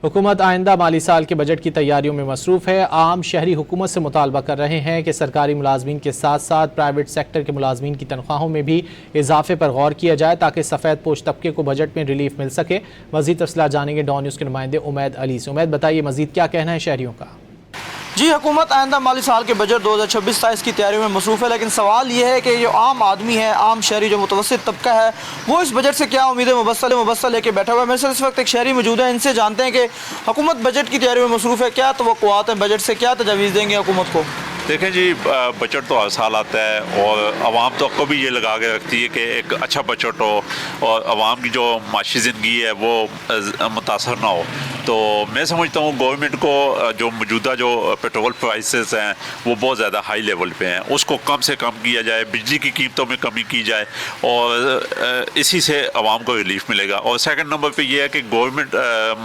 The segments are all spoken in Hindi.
हुकूमत आइंदा माली साल के बजट की तैयारियों में मसरूफ़ है। आम शहरी हुकूमत से मुतालबा कर रहे हैं कि सरकारी मुलाजमीन के साथ साथ प्राइवेट सेक्टर के मुलाजमीन की तनख्वाहों में भी इजाफे पर गौर किया जाए ताकि सफ़ेद पोश तबके को बजट में रिलीफ मिल सके। मज़ीद तफसीलात जानेंगे डॉन न्यूज़ के नुमाइंदे उमैद अली से। उमैद, बताइए मज़ीद क्या कहना है शहरियों का। जी, हुकूमत आइंदा माली साल के बजट 2026-27 की तैयारी में मसरूफ़ है, लेकिन सवाल ये है कि जो आम आदमी है, आम शहरी जो मुतवस्सित तबका है, वो इस बजट से क्या उम्मीदें मुबस्सल लेके बैठा हुआ है। मेरे साथ इस वक्त एक शहरी मौजूद है, इनसे जानते हैं कि हुकूमत बजट की तैयारी में मसरूफ़ है, क्या तवक्कुआत हैं बजट से, क्या तजावीज़ देंगे हुकूमत को। देखें जी, बजट तो हर साल आता है और आवाम तो को भी ये लगा के रखती है कि एक अच्छा बजट हो और आवाम की जो माशी ज़िंदगी है वो मुतासर ना हो। तो मैं समझता हूँ गवर्नमेंट को जो मौजूदा जो पेट्रोल प्राइसेस हैं वो बहुत ज़्यादा हाई लेवल पे हैं, उसको कम से कम किया जाए, बिजली की कीमतों में कमी की जाए और इसी से आवाम को रिलीफ मिलेगा। और सेकंड नंबर पे ये है कि गवर्नमेंट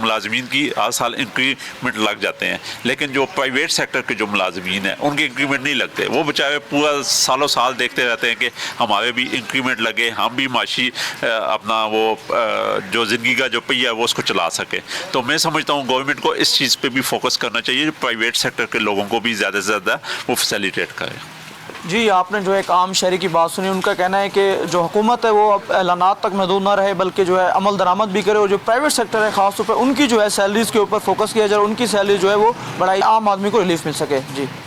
मुलाजमीन की हर साल इंक्रीमेंट लग जाते हैं, लेकिन जो प्राइवेट सेक्टर के जो मुलाजमीन हैं उनके इंक्रीमेंट नहीं लगते। वो बेचारे पूरा सालों साल देखते रहते हैं कि हमारे भी इंक्रीमेंट लगे, हम भी माशी अपना वो जो ज़िंदगी का जो पहिया है वो उसको चला सके। तो मैं समझता हूँ गवर्नमेंट को इस चीज़ पे भी फोकस करना चाहिए, प्राइवेट सेक्टर के लोगों को भी ज़्यादा से ज़्यादा वो फैसिलिटेट करे। जी, आपने जो एक आम शहरी की बात सुनी, उनका कहना है कि जो हुकूमत है वो अब ऐलानात तक महदूद ना रहे, बल्कि जो है अमल दरामद भी करे और जो प्राइवेट सेक्टर है ख़ास तौर पर उनकी जो है सैलरीज़ के ऊपर फोकस किया जाए, उनकी सैलरी जो है वो बढ़ाई, आम आदमी को रिलीफ मिल सके। जी।